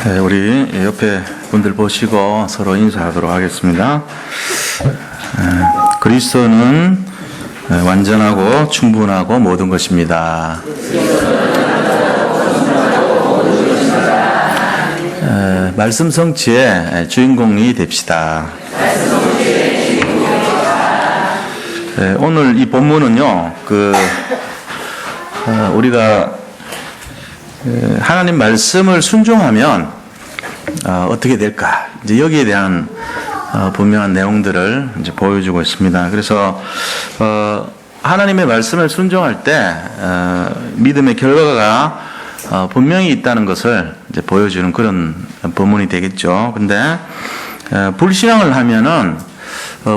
네, 우리 옆에 분들 보시고 서로 인사하도록 하겠습니다. 그리스도는 완전하고 충분하고 모든 것입니다. 말씀 성취의 주인공이 됩시다. 오늘 이 본문은요, 우리가 하나님 말씀을 순종하면 어떻게 될까? 이제 여기에 대한 분명한 내용들을 이제 보여주고 있습니다. 그래서 하나님의 말씀을 순종할 때 믿음의 결과가 분명히 있다는 것을 이제 보여주는 그런 본문이 되겠죠. 근데 불신앙을 하면은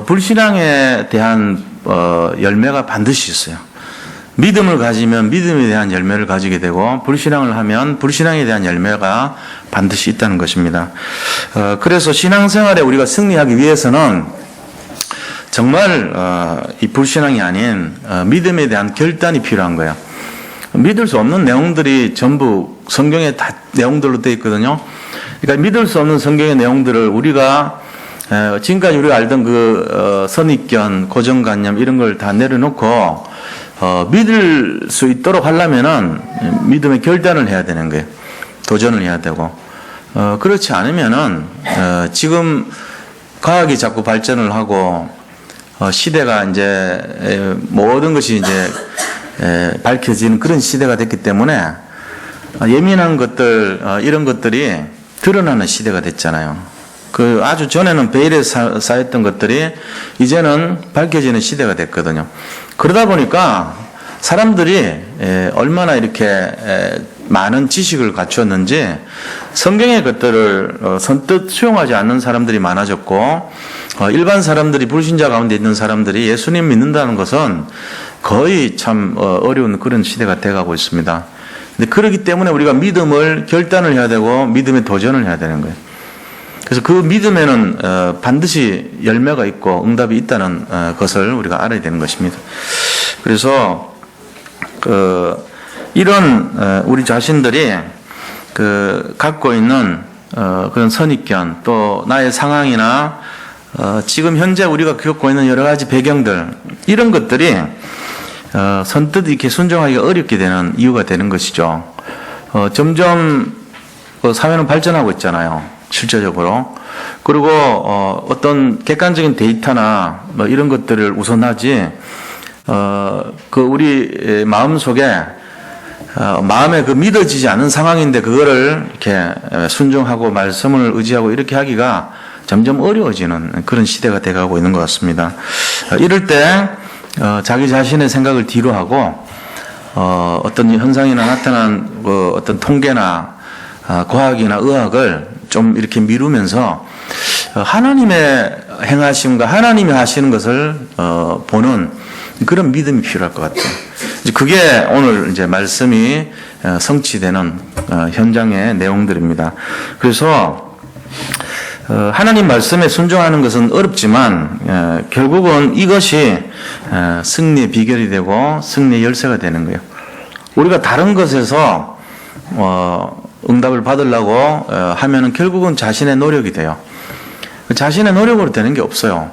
불신앙에 대한 열매가 반드시 있어요. 믿음을 가지면 믿음에 대한 열매를 가지게 되고, 불신앙을 하면 불신앙에 대한 열매가 반드시 있다는 것입니다. 그래서 신앙생활에 우리가 승리하기 위해서는 정말 이 불신앙이 아닌 믿음에 대한 결단이 필요한 거예요. 믿을 수 없는 내용들이 전부 성경에 다 내용들로 되어 있거든요. 그러니까 믿을 수 없는 성경의 내용들을 우리가 지금까지 우리가 알던 선입견, 고정관념 이런 걸 다 내려놓고 믿을 수 있도록 하려면은 믿음의 결단을 해야 되는 거예요. 도전을 해야 되고, 그렇지 않으면은 지금 과학이 자꾸 발전을 하고 시대가 이제 모든 것이 이제 밝혀지는 그런 시대가 됐기 때문에 예민한 것들 이런 것들이 드러나는 시대가 됐잖아요. 아주 전에는 베일에 쌓였던 것들이 이제는 밝혀지는 시대가 됐거든요. 그러다 보니까 사람들이 얼마나 이렇게 많은 지식을 갖추었는지 성경의 것들을 선뜻 수용하지 않는 사람들이 많아졌고, 일반 사람들이, 불신자 가운데 있는 사람들이 예수님 믿는다는 것은 거의 참 어려운 그런 시대가 돼가고 있습니다. 근데 그렇기 때문에 우리가 믿음을 결단을 해야 되고 믿음에 도전을 해야 되는 거예요. 그래서 그 믿음에는 반드시 열매가 있고 응답이 있다는 것을 우리가 알아야 되는 것입니다. 그래서 이런 우리 자신들이 갖고 있는 그런 선입견, 또 나의 상황이나 지금 현재 우리가 겪고 있는 여러 가지 배경들, 이런 것들이 선뜻 이렇게 순종하기가 어렵게 되는 이유가 되는 것이죠. 점점 사회는 발전하고 있잖아요. 실제적으로. 그리고 어떤 객관적인 데이터나 뭐 이런 것들을 우선하지, 우리 마음 속에 마음에 믿어지지 않은 상황인데 그거를 이렇게 순종하고 말씀을 의지하고 이렇게 하기가 점점 어려워지는 그런 시대가 돼가고 있는 것 같습니다. 이럴 때 자기 자신의 생각을 뒤로 하고 어떤 현상이나 나타난 어떤 통계나 과학이나 의학을 좀 이렇게 미루면서 하나님의 행하심과 하나님이 하시는 것을 보는 그런 믿음이 필요할 것 같아요. 그게 오늘 이제 말씀이 성취되는 현장의 내용들입니다. 그래서 하나님 말씀에 순종하는 것은 어렵지만 결국은 이것이 승리의 비결이 되고 승리의 열쇠가 되는 거예요. 우리가 다른 것에서 응답을 받으려고 하면은 결국은 자신의 노력이 돼요. 자신의 노력으로 되는 게 없어요.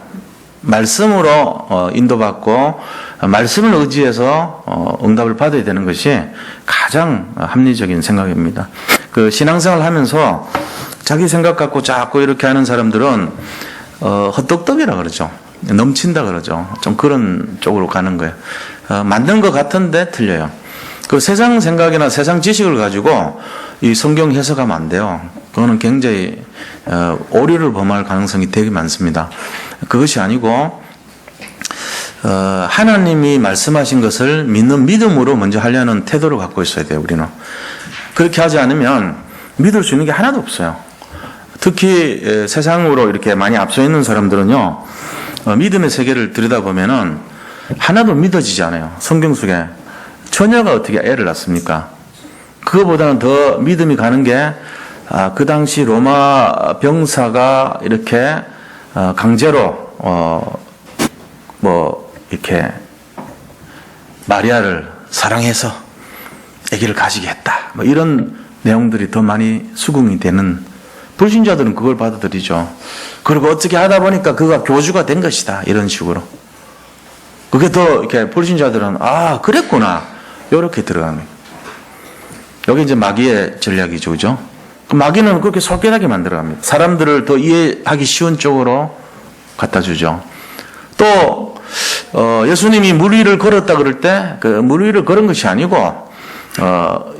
말씀으로 인도받고 말씀을 의지해서 응답을 받아야 되는 것이 가장 합리적인 생각입니다. 신앙생활 하면서 자기 생각 갖고 자꾸 이렇게 하는 사람들은 헛똑똑이라 그러죠. 넘친다 그러죠. 좀 그런 쪽으로 가는 거예요. 맞는 것 같은데 틀려요. 세상 생각이나 세상 지식을 가지고 이 성경 해석하면 안 돼요. 그거는 굉장히 오류를 범할 가능성이 되게 많습니다. 그것이 아니고 하나님이 말씀하신 것을 믿는 믿음으로 먼저 하려는 태도를 갖고 있어야 돼요. 우리는 그렇게 하지 않으면 믿을 수 있는 게 하나도 없어요. 특히 세상으로 이렇게 많이 앞서 있는 사람들은요, 믿음의 세계를 들여다보면은 하나도 믿어지지 않아요. 성경 속에 처녀가 어떻게 애를 낳습니까? 그거보다는 더 믿음이 가는 게 그 당시 로마 병사가 이렇게 강제로 이렇게 마리아를 사랑해서 아기를 가지게 했다. 뭐 이런 내용들이 더 많이 수긍이 되는, 불신자들은 그걸 받아들이죠. 그리고 어떻게 하다 보니까 그가 교주가 된 것이다, 이런 식으로. 그게 더 이렇게 불신자들은 아 그랬구나 이렇게 들어가는 거예요. 여기 이제 마귀의 전략이죠, 그죠? 마귀는 그렇게 솔깃하게 만들어갑니다. 사람들을 더 이해하기 쉬운 쪽으로 갖다 주죠. 또 예수님이 물 위를 걸었다 그럴 때 그 물 위를 걸은 것이 아니고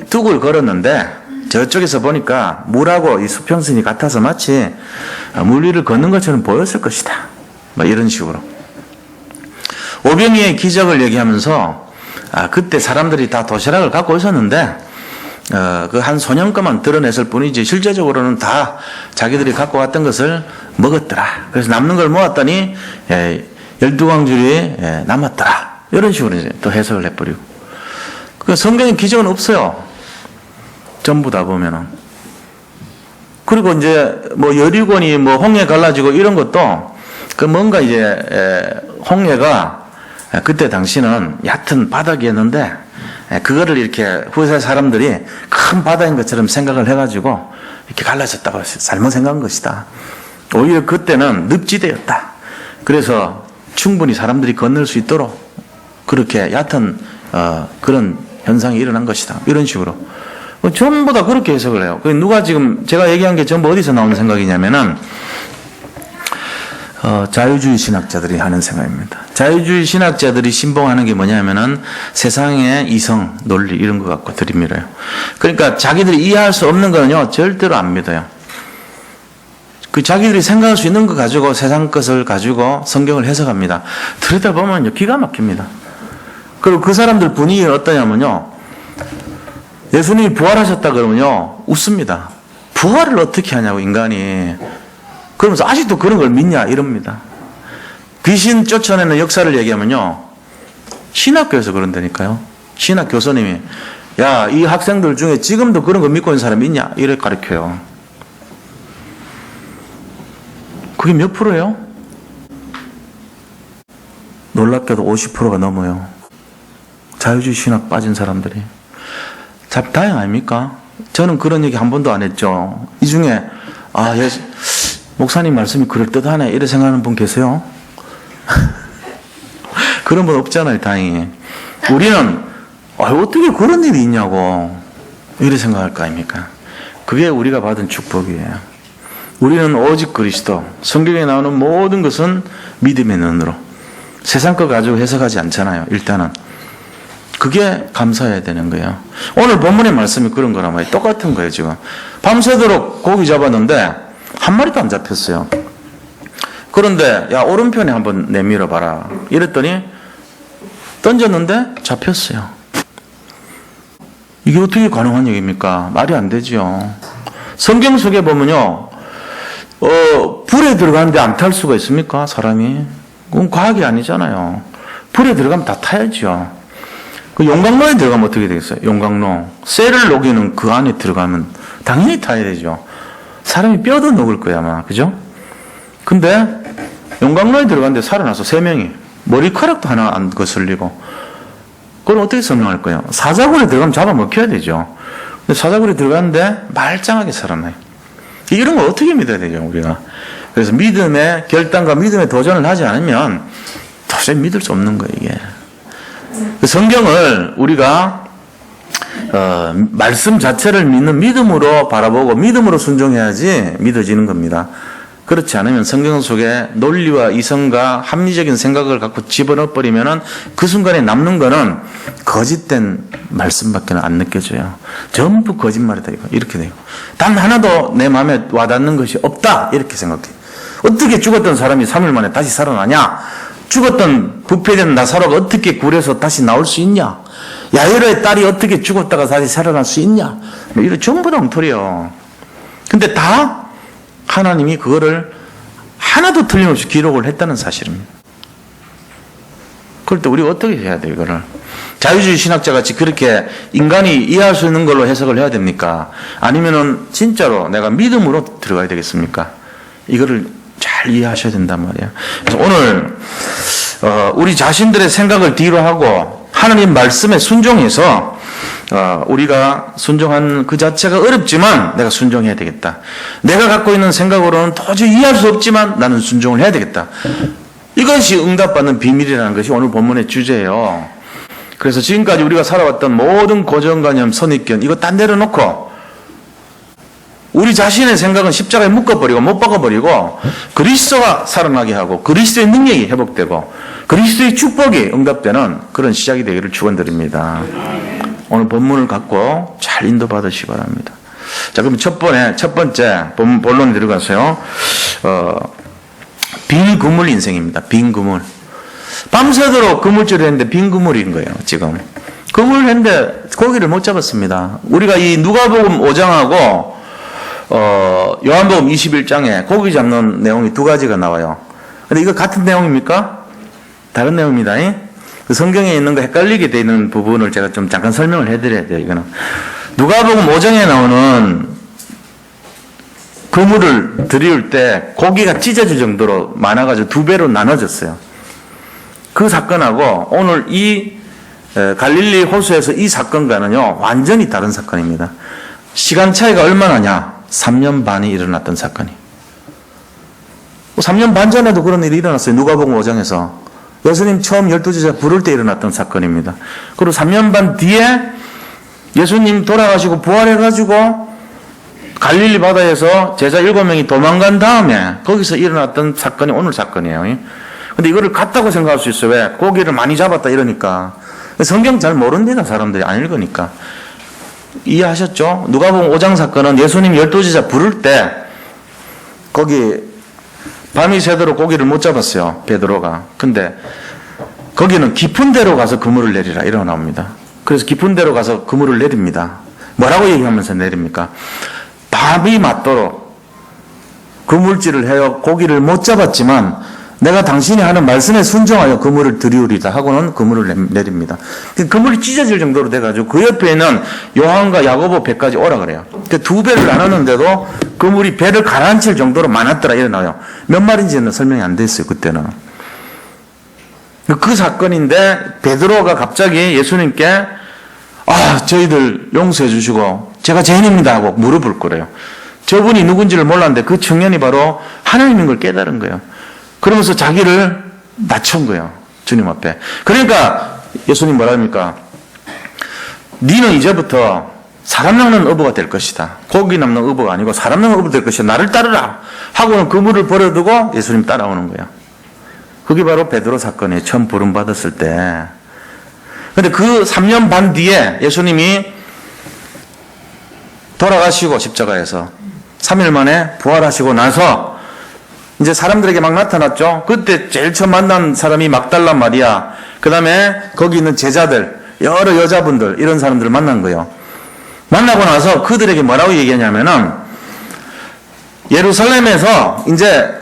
둑을 걸었는데 저쪽에서 보니까 물하고 이 수평선이 같아서 마치 물 위를 걷는 것처럼 보였을 것이다, 뭐 이런 식으로. 오병이의 기적을 얘기하면서 그때 사람들이 다 도시락을 갖고 있었는데 그 한 소년과만 드러냈을 뿐이지 실제적으로는 다 자기들이 갖고 왔던 것을 먹었더라. 그래서 남는 걸 모았더니 12광줄이 남았더라. 이런 식으로 이제 또 해석을 해버리고. 그 성경에 기적은 없어요. 전부 다 보면은. 그리고 이제 뭐 여리곤이 뭐 홍해 갈라지고 이런 것도 그 뭔가 이제 홍해가 그때 당시는 얕은 바닥이었는데 그거를 이렇게 후세 사람들이 큰 바다인 것처럼 생각을 해가지고 이렇게 갈라졌다고 잘못 생각한 것이다. 오히려 그때는 늪지대였다. 그래서 충분히 사람들이 건널 수 있도록 그렇게 얕은 그런 현상이 일어난 것이다. 이런 식으로 전부 다 그렇게 해석을 해요. 누가 지금 제가 얘기한 게 전부 어디서 나오는 생각이냐면은 자유주의 신학자들이 하는 생각입니다. 자유주의 신학자들이 신봉하는 게 뭐냐면은 세상의 이성, 논리 이런 것 갖고 들이밀어요. 그러니까 자기들이 이해할 수 없는 거는요 절대로 안 믿어요. 그 자기들이 생각할 수 있는 거 가지고 세상 것을 가지고 성경을 해석합니다. 들여다보면요 기가 막힙니다. 그리고 그 사람들 분위기는 어떠냐면요, 예수님이 부활하셨다 그러면요 웃습니다. 부활을 어떻게 하냐고 인간이. 그러면서 아직도 그런 걸 믿냐 이럽니다. 귀신 쫓아내는 역사를 얘기하면요 신학교에서 그런다니까요. 신학 교수님이 야, 이 학생들 중에 지금도 그런 거 믿고 있는 사람 있냐 이래 가르쳐요. 그게 몇 프로예요? 놀랍게도 50%가 넘어요. 자유주의 신학 빠진 사람들이. 참 다행 아닙니까? 저는 그런 얘기 한 번도 안 했죠. 이 중에 목사님 말씀이 그럴듯하네 이래 생각하는 분 계세요? 그런 분 없잖아요, 다행히. 우리는 어떻게 그런 일이 있냐고 이래 생각할 거 아닙니까? 그게 우리가 받은 축복이에요. 우리는 오직 그리스도, 성경에 나오는 모든 것은 믿음의 눈으로, 세상 거 가지고 해석하지 않잖아요. 일단은 그게 감사해야 되는 거예요. 오늘 본문의 말씀이 그런 거란 말이에요. 똑같은 거예요. 지금 밤새도록 고기 잡았는데 한 마리도 안 잡혔어요. 그런데 야, 오른편에 한번 내밀어 봐라 이랬더니 던졌는데 잡혔어요. 이게 어떻게 가능한 얘기입니까? 말이 안 되죠. 성경 속에 보면요 불에 들어가는데 안 탈 수가 있습니까? 사람이. 그건 과학이 아니잖아요. 불에 들어가면 다 타야죠. 그 용광로에 들어가면 어떻게 되겠어요? 용광로 쇠를 녹이는 그 안에 들어가면 당연히 타야 되죠. 사람이 뼈도 녹을 거야 아마. 그죠? 근데 용광로에 들어갔는데 살아나서 3명이 머리카락도 하나 안 거슬리고, 그걸 어떻게 설명할 거예요? 사자굴에 들어가면 잡아먹혀야 되죠. 근데 사자굴에 들어갔는데 말짱하게 살아나요. 이런 걸 어떻게 믿어야 되죠, 우리가? 그래서 믿음의 결단과 믿음의 도전을 하지 않으면 도저히 믿을 수 없는 거예요, 이게. 성경을 우리가 말씀 자체를 믿는 믿음으로 바라보고 믿음으로 순종해야지 믿어지는 겁니다. 그렇지 않으면 성경 속에 논리와 이성과 합리적인 생각을 갖고 집어넣어버리면은 그 순간에 남는 거는 거짓된 말씀밖에 안 느껴져요. 전부 거짓말이다 이거. 이렇게 돼요. 단 하나도 내 마음에 와닿는 것이 없다 이렇게 생각해요. 어떻게 죽었던 사람이 3일 만에 다시 살아나냐? 죽었던 부패된 나사로가 어떻게 굴에서 다시 나올 수 있냐? 야이로의 딸이 어떻게 죽었다가 다시 살아날 수 있냐? 이런 전부 다 엉터리요. 근데 다 하나님이 그거를 하나도 틀림없이 기록을 했다는 사실입니다. 그럴 때 우리가 어떻게 해야 돼요, 이거를? 자유주의 신학자 같이 그렇게 인간이 이해할 수 있는 걸로 해석을 해야 됩니까? 아니면은 진짜로 내가 믿음으로 들어가야 되겠습니까? 이거를 잘 이해하셔야 된단 말이에요. 그래서 오늘 우리 자신들의 생각을 뒤로 하고 하나님 말씀에 순종해서 우리가 순종하는 그 자체가 어렵지만 내가 순종해야 되겠다. 내가 갖고 있는 생각으로는 도저히 이해할 수 없지만 나는 순종을 해야 되겠다. 이것이 응답받는 비밀이라는 것이 오늘 본문의 주제예요. 그래서 지금까지 우리가 살아왔던 모든 고정관념, 선입견 이거 다 내려놓고 우리 자신의 생각은 십자가에 묶어버리고 못 박아버리고 그리스도가 살아나게 하고 그리스도의 능력이 회복되고 그리스도의 축복이 응답되는 그런 시작이 되기를 축원드립니다. 오늘 본문을 갖고 잘 인도받으시기 바랍니다. 자, 그럼 첫 번째 본론에 들어가서요. 빈 그물 인생입니다. 빈 그물. 밤새도록 그물질을 했는데 빈 그물인 거예요, 지금. 그물을 했는데 고기를 못 잡았습니다. 우리가 이 누가복음 5장하고 요한복음 21장에 고기 잡는 내용이 두 가지가 나와요. 근데 이거 같은 내용입니까? 다른 내용입니다. 그 성경에 있는 거 헷갈리게 되어 있는 부분을 제가 좀 잠깐 설명을 해드려야 돼요. 이거는 누가복음 5장에 나오는 그물을 들이울 때 고기가 찢어질 정도로 많아가지고 두 배로 나눠졌어요. 그 사건하고 오늘 이 갈릴리 호수에서 이 사건과는요 완전히 다른 사건입니다. 시간 차이가 얼마나냐? 3년 반이 일어났던 사건이. 3년 반 전에도 그런 일이 일어났어요. 누가복음 5장에서. 예수님 처음 12제자 부를 때 일어났던 사건입니다. 그리고 3년 반 뒤에 예수님 돌아가시고 부활해가지고 갈릴리 바다에서 제자 7명이 도망간 다음에 거기서 일어났던 사건이 오늘 사건이에요. 근데 이거를 같다고 생각할 수 있어요. 왜? 고기를 많이 잡았다 이러니까. 성경 잘 모른다 사람들이 안 읽으니까. 이해하셨죠? 누가복음 5장 사건은 예수님 12제자 부를 때 거기 밤이 새도록 고기를 못 잡았어요. 베드로가. 근데 거기는 깊은 데로 가서 그물을 내리라 이러고 나옵니다. 그래서 깊은 데로 가서 그물을 내립니다. 뭐라고 얘기하면서 내립니까? 밤이 맞도록 그물질을 해요. 고기를 못 잡았지만 내가 당신이 하는 말씀에 순종하여 그물을 들이우리다 하고는 그물을 내립니다. 그물이 찢어질 정도로 돼가지고 그 옆에 있는 요한과 야고보 배까지 오라 그래요. 두 배를 나눴는데도 그물이 배를 가라앉힐 정도로 많았더라 이러나요. 몇 마리인지는 설명이 안 됐어요. 그때는. 그 사건인데 베드로가 갑자기 예수님께 저희들 용서해 주시고 제가 죄인입니다 하고 무릎을 꿇어요. 저분이 누군지를 몰랐는데 그 청년이 바로 하나님인 걸 깨달은 거예요. 그러면서 자기를 낮춘 거예요. 주님 앞에. 그러니까 예수님 뭐라 합니까? 너는 이제부터 사람 낚는 어부가 될 것이다. 고기 낚는 어부가 아니고 사람 낚는 어부 될 것이다. 나를 따르라. 하고는 그물을 버려두고 예수님 따라오는 거예요. 그게 바로 베드로 사건이에요. 처음 부름받았을 때. 근데 그 3년 반 뒤에 예수님이 돌아가시고 십자가에서 3일 만에 부활하시고 나서 이제 사람들에게 막 나타났죠. 그때 제일 처음 만난 사람이 막달라 마리아, 그 다음에 거기 있는 제자들, 여러 여자분들 이런 사람들을 만난 거예요. 만나고 나서 그들에게 뭐라고 얘기하냐면은 예루살렘에서 이제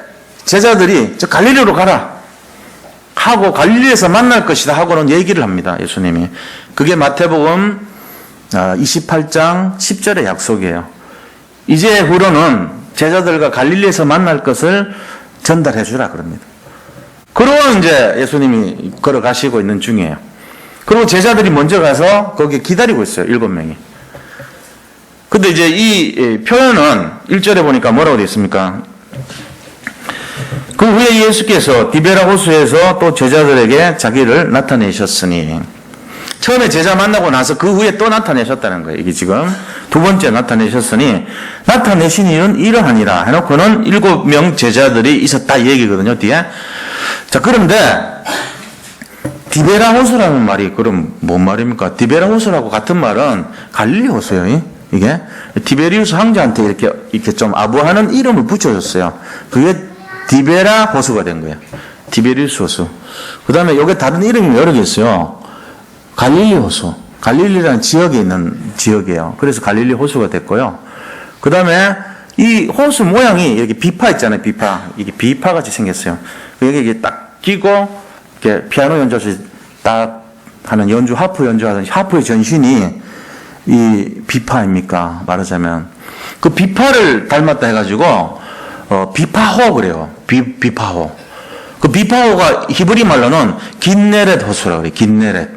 제자들이 저 갈릴리로 가라 하고 갈릴리에서 만날 것이다 하고는 얘기를 합니다. 예수님이. 그게 마태복음 28장 10절의 약속이에요. 이제 후로는 제자들과 갈릴리에서 만날 것을 전달해 주라 그럽니다. 그러고 이제 예수님이 걸어가시고 있는 중이에요. 그리고 제자들이 먼저 가서 거기 기다리고 있어요. 7명이. 근데 이제 이 표현은 1절에 보니까 뭐라고 되어 있습니까? 그 후에 예수께서 디베라 호수에서 또 제자들에게 자기를 나타내셨으니, 처음에 제자 만나고 나서 그 후에 또 나타내셨다는 거예요. 이게 지금 두 번째 나타내셨으니 나타내신 일은 이러하니라 해놓고는 7명 제자들이 있었다 이 얘기거든요. 뒤에. 자, 그런데 디베라 호수라는 말이 그럼 뭔 말입니까? 디베라 호수라고 같은 말은 갈릴리 호수예요. 이게 티베리우스 황제한테 이렇게 좀 아부하는 이름을 붙여줬어요. 그게 디베라 호수가 된 거예요. 티베리우스 호수. 그 다음에 여기 다른 이름이 여러 개 있어요. 갈릴리 호수. 갈릴리라는 지역에 있는 지역이에요. 그래서 갈릴리 호수가 됐고요. 그 다음에 이 호수 모양이 이렇게 비파 있잖아요. 비파. 이게 비파 같이 생겼어요. 여기 이게 딱 끼고 이렇게 피아노 연주할 딱 하는 연주, 하프 연주하는 하프의 전신이 이 비파입니까? 말하자면. 그 비파를 닮았다 해가지고, 비파호 그래요. 비파호. 그 비파호가 히브리 말로는 긴네렛 호수라고 그래요. 긴네렛.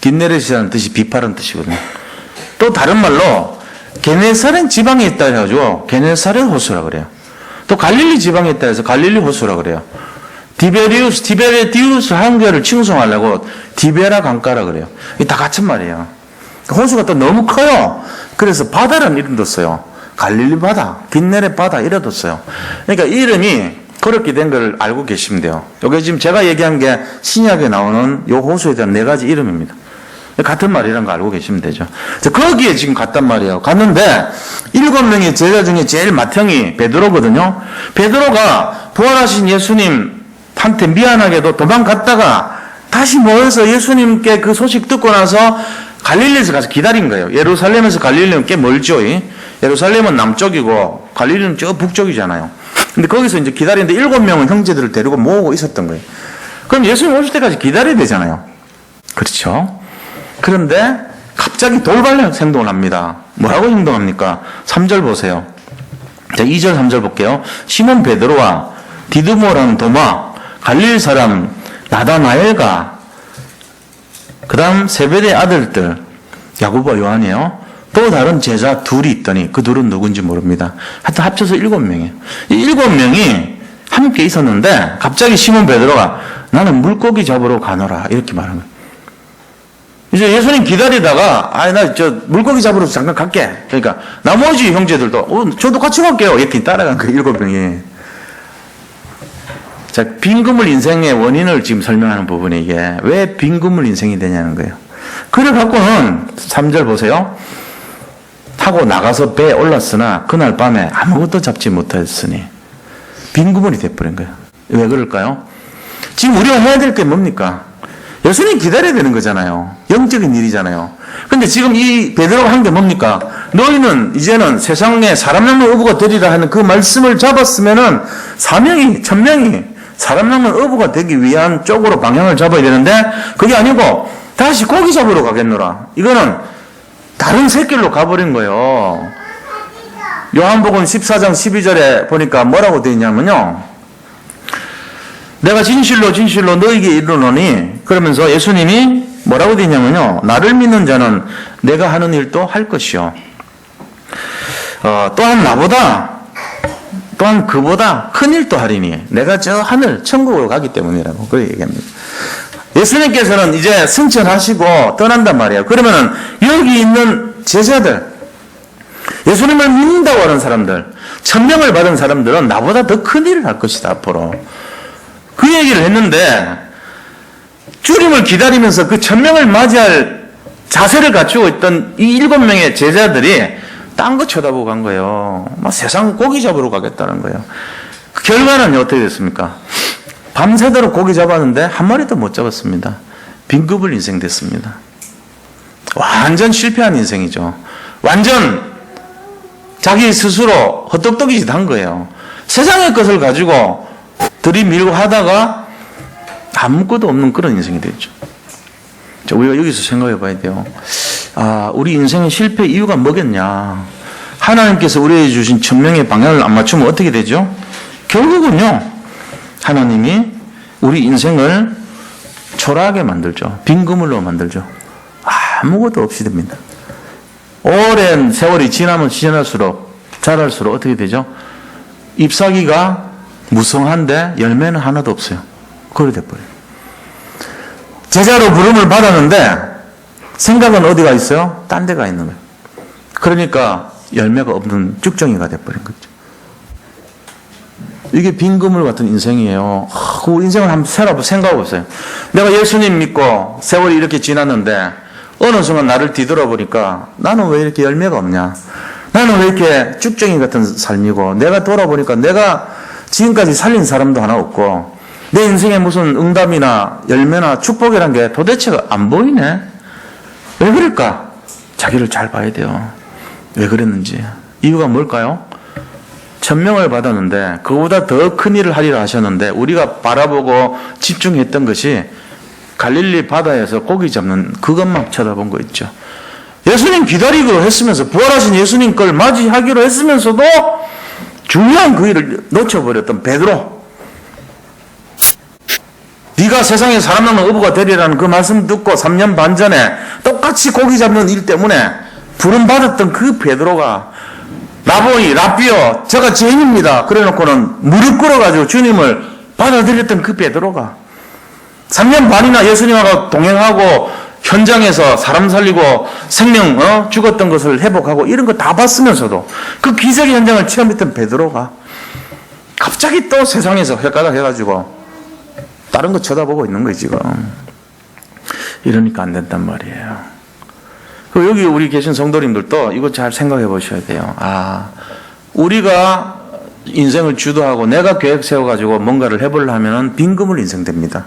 긴네렛이라는 뜻이 비파라는 뜻이거든요. 또 다른 말로 게네사렛 지방에 있다 해가지고 게네사렛 호수라 그래요. 또 갈릴리 지방에 있다 해서 갈릴리 호수라 그래요. 티베리디우스 황제를 칭송하려고 디베라 강가라 그래요. 이게 다 같은 말이에요. 호수가 또 너무 커요. 그래서 바다라는 이름도 써요. 갈릴리 바다, 긴네렛 바다 이래뒀어요. 그러니까 이 이름이 그렇게 된 걸 알고 계시면 돼요. 이게 지금 제가 얘기한 게 신약에 나오는 요 호수에 대한 4가지 이름입니다. 같은 말이라는 거 알고 계시면 되죠. 거기에 지금 갔단 말이에요. 갔는데 7명의 제자 중에 제일 맏형이 베드로거든요. 베드로가 부활하신 예수님한테 미안하게도 도망갔다가 다시 모여서 예수님께 그 소식 듣고 나서 갈릴리에서 가서 기다린 거예요. 예루살렘에서 갈릴리는 꽤 멀죠. 예루살렘은 남쪽이고 갈릴리는 저 북쪽이잖아요. 근데 거기서 이제 기다리는데 7명은 형제들을 데리고 모으고 있었던 거예요. 그럼 예수님 오실 때까지 기다려야 되잖아요. 그렇죠? 그런데 갑자기 돌발 행동을 합니다. 뭐라고 행동합니까? 3절 보세요. 자, 2절 3절 볼게요. 시몬 베드로와 디드모라는 도마, 갈릴 사람 나다나엘과 그 다음 세베대 아들들 야고보와 요한이에요. 또 다른 제자 둘이 있더니 그 둘은 누군지 모릅니다. 하여튼 합쳐서 7명이에요. 이 7명이 함께 있었는데 갑자기 시몬 베드로가 나는 물고기 잡으러 가노라 이렇게 말하는 거예요. 이제 예수님 기다리다가 나 물고기 잡으러 잠깐 갈게. 그러니까 나머지 형제들도 저도 같이 갈게요. 이렇게 따라간 거예요. 7명이. 자, 빈그물 인생의 원인을 지금 설명하는 부분이 이게 왜 빈그물 인생이 되냐는 거예요. 그래 갖고는 3절 보세요. 타고 나가서 배에 올랐으나 그날 밤에 아무것도 잡지 못했으니 빈그물이 돼버린 거예요. 왜 그럴까요? 지금 우리가 해야 될 게 뭡니까? 예수님 기다려야 되는 거잖아요. 영적인 일이잖아요. 근데 지금 이 베드로가 한 게 뭡니까? 너희는 이제는 세상에 사람 낳는 어부가 되리라 하는 그 말씀을 잡았으면은 사명이, 천명이 사람 낳는 어부가 되기 위한 쪽으로 방향을 잡아야 되는데 그게 아니고 다시 고기 잡으러 가겠노라. 이거는 다른 새길로 가버린 거예요. 요한복음 14장 12절에 보니까 뭐라고 되어 있냐면요. 내가 진실로 진실로 너에게 이르노니 그러면서 예수님이 뭐라고 되어 있냐면요. 나를 믿는 자는 내가 하는 일도 할 것이요. 또한 나보다 또한 그보다 큰 일도 하리니 내가 저 하늘 천국으로 가기 때문이라고 그렇게 얘기합니다. 예수님께서는 이제 승천하시고 떠난단 말이에요. 그러면은 여기 있는 제자들, 예수님을 믿는다고 하는 사람들, 천명을 받은 사람들은 나보다 더 큰 일을 할 것이다 앞으로. 그 얘기를 했는데 주님을 기다리면서 그 천명을 맞이할 자세를 갖추고 있던 이 7명의 제자들이 딴 거 쳐다보고 간 거예요. 막 세상 고기 잡으러 가겠다는 거예요. 그 결과는 어떻게 됐습니까? 밤새도록 고기 잡았는데 한 마리도 못 잡았습니다. 빈급을 인생 됐습니다. 완전 실패한 인생이죠. 완전 자기 스스로 헛똑똑이짓 한 거예요. 세상의 것을 가지고 들이밀고 하다가 아무것도 없는 그런 인생이 됐죠. 우리가 여기서 생각해 봐야 돼요. 우리 인생의 실패 이유가 뭐겠냐. 하나님께서 우리에게 주신 천명의 방향을 안 맞추면 어떻게 되죠? 결국은요. 하나님이 우리 인생을 초라하게 만들죠. 빈그물로 만들죠. 아무것도 없이 됩니다. 오랜 세월이 지나면 지날수록 자랄수록 어떻게 되죠? 잎사귀가 무성한데 열매는 하나도 없어요. 그래 돼버려요. 제자로 부름을 받았는데 생각은 어디가 있어요? 딴 데가 있는 거예요. 그러니까 열매가 없는 쭉정이가 돼버린 거죠. 이게 빈그물 같은 인생이에요. 그 인생을 한번 생각해 보세요. 내가 예수님 믿고 세월이 이렇게 지났는데 어느 순간 나를 뒤돌아보니까 나는 왜 이렇게 열매가 없냐? 나는 왜 이렇게 쭉정이 같은 삶이고 내가 돌아보니까 내가 지금까지 살린 사람도 하나 없고 내 인생에 무슨 응답이나 열매나 축복이란 게 도대체 안 보이네? 왜 그럴까? 자기를 잘 봐야 돼요. 왜 그랬는지. 이유가 뭘까요? 천명을 받았는데 그보다 더 큰 일을 하리라 하셨는데 우리가 바라보고 집중했던 것이 갈릴리 바다에서 고기 잡는 그것만 쳐다본 거 있죠. 예수님 기다리기로 했으면서 부활하신 예수님 걸 맞이하기로 했으면서도 중요한 그 일을 놓쳐버렸던 베드로. 네가 세상에 사람 낳는 어부가 되리라는 그 말씀 듣고 3년 반 전에 똑같이 고기 잡는 일 때문에 부름받았던 그 베드로가 라보이, 라비오, 제가 죄인입니다. 그래놓고는 무릎 꿇어가지고 주님을 받아들였던 그 베드로가 3년 반이나 예수님하고 동행하고 현장에서 사람 살리고 생명 죽었던 것을 회복하고 이런 거 다 봤으면서도 그 기적의 현장을 체험했던 베드로가 갑자기 또 세상에서 헷갈려 해가지고 다른 거 쳐다보고 있는 거지 지금. 이러니까 안 된단 말이에요. 여기 우리 계신 성도님들도 이거 잘 생각해 보셔야 돼요. 우리가 인생을 주도하고 내가 계획 세워가지고 뭔가를 해보려면 빈금을 인생됩니다.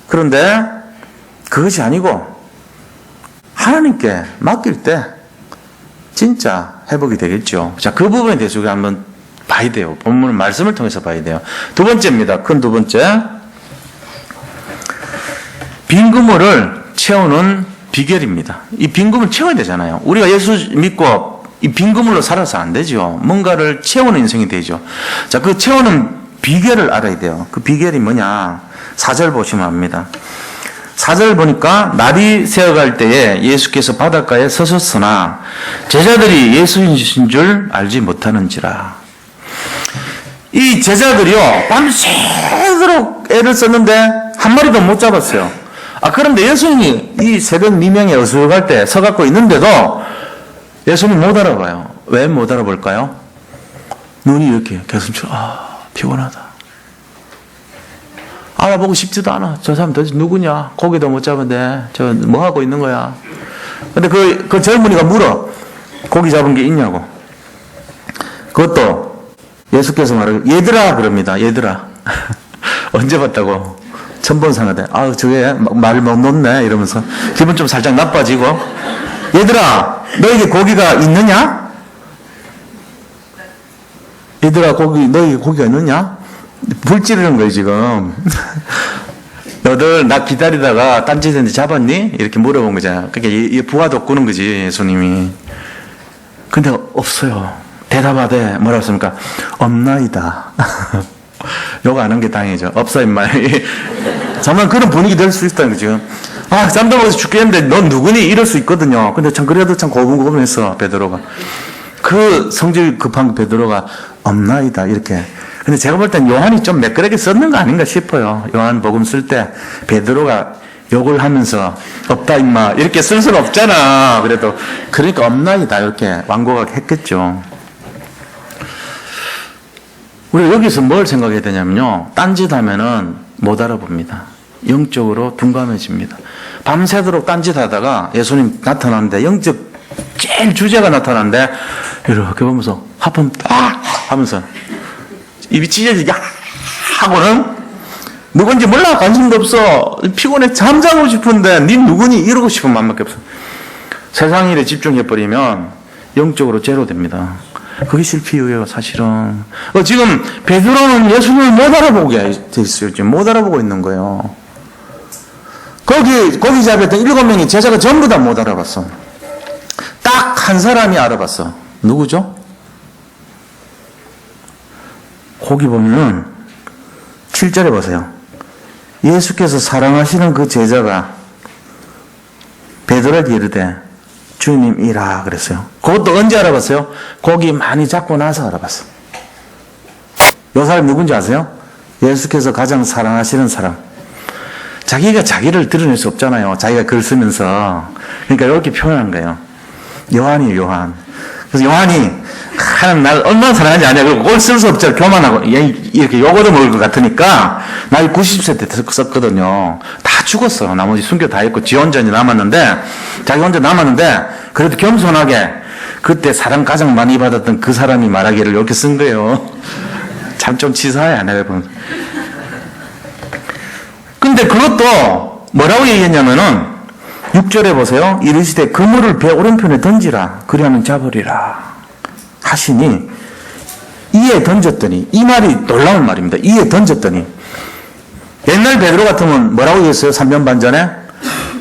그런데 그것이 아니고 하나님께 맡길 때 진짜 회복이 되겠죠. 자, 그 부분에 대해서 우리가 한번 봐야 돼요. 본문 말씀을 통해서 봐야 돼요. 두 번째입니다. 큰 두 번째. 빈그물을 채우는 비결입니다. 이 빈그물 채워야 되잖아요. 우리가 예수 믿고 이 빈그물로 살아서 안 되죠. 뭔가를 채우는 인생이 되죠. 자, 그 채우는 비결을 알아야 돼요. 그 비결이 뭐냐? 4절 보시면 압니다. 4절 보니까 날이 새어갈 때에 예수께서 바닷가에 서셨으나 제자들이 예수이신 줄 알지 못하는지라. 이 제자들이요, 밤새도록 애를 썼는데 한 마리도 못 잡았어요. 그런데 예수님이 이 새벽 미명에 어수룩할 때 서갖고 있는데도 예수님 못 알아봐요. 왜 못 알아볼까요? 눈이 이렇게 계속 피곤하다. 알아보고 싶지도 않아. 저 사람 도대체 누구냐? 고기도 못 잡은데 저 뭐 하고 있는 거야? 근데 그 젊은이가 물어. 고기 잡은 게 있냐고. 그것도 예수께서 말하고 얘들아 그럽니다. 얘들아. 언제 봤다고? 처음 본 사람한테 저게 말을 못 놓네 이러면서 기분 좀 살짝 나빠지고 얘들아 너에게 고기가 있느냐? 얘들아 너에게 고기가 있느냐? 불 찌르는 거예요 지금. 너들 나 기다리다가 딴짓했는데 잡았니? 이렇게 물어본 거잖아. 그러니까 부하도 꾸는 거지 예수님이. 근데 없어요. 대답하되 뭐라고 했습니까? 없나이다. 욕 안 한 게 다행이죠. 없어 임마. 정말 그런 분위기 될 수 있다는 거죠. 잠도 죽겠는데 넌 누구니? 이럴 수 있거든요. 근데 참 그래도 참 고분고분했어 베드로가. 그 성질 급한 베드로가 없나이다 이렇게. 근데 제가 볼 땐 요한이 좀 매끄럽게 썼는 거 아닌가 싶어요. 요한 복음 쓸 때 베드로가 욕을 하면서 없다 임마 이렇게 쓸 수는 없잖아. 그래도 그러니까 없나이다 이렇게 완고가 했겠죠. 우리가 여기서 뭘 생각해야 되냐면요. 딴짓하면은 못 알아봅니다. 영적으로 둔감해집니다. 밤새도록 딴짓하다가 예수님 나타나는데 영적 제일 주제가 나타나는데 이렇게 보면서 하품 딱 하면서 입이 찢어지게 하고는 누군지 몰라 관심도 없어. 피곤해 잠자고 싶은데 니 누구니 이러고 싶은 마음밖에 없어. 세상 일에 집중해버리면 영적으로 제로됩니다. 그게 실패예요, 사실은. 지금 베드로는 예수님을 못 알아보게 돼 있어요. 지금 못 알아보고 있는 거예요. 거기 잡혔던 7명의 제자가 전부 다 못 알아봤어. 딱 한 사람이 알아봤어. 누구죠? 거기 보면은 7절에 보세요. 예수께서 사랑하시는 그 제자가 베드로에게 이르되 주님이라 그랬어요. 그것도 언제 알아봤어요? 고기 많이 잡고 나서 알아봤어. 이 사람 누군지 아세요? 예수께서 가장 사랑하시는 사람. 자기가 자기를 드러낼 수 없잖아요. 자기가 글 쓰면서. 그러니까 이렇게 표현한 거예요. 요한이에요, 요한. 그래서 요한이 하나님 날 얼마나 사랑하는지 아냐. 그리고 그걸 쓸 수 없죠. 교만하고 이렇게 욕얻어 먹을 것 같으니까 나이 90세 때 썼거든요. 다 죽었어. 나머지 순교 다 했고 지 혼자 남았는데 자기 혼자 남았는데 그래도 겸손하게 그때 사랑 가장 많이 받았던 그 사람이 말하기를 이렇게 쓴 거예요. 참 좀 치사해 내가 보면. 근데 그것도 뭐라고 얘기했냐면은 6절에 보세요. 이르시되 그물을 배 오른편에 던지라 그리하면 잡으리라 하시니 이에 던졌더니 이 말이 놀라운 말입니다. 이에 던졌더니 옛날 베드로 같으면 뭐라고 얘기했어요? 3년 반 전에?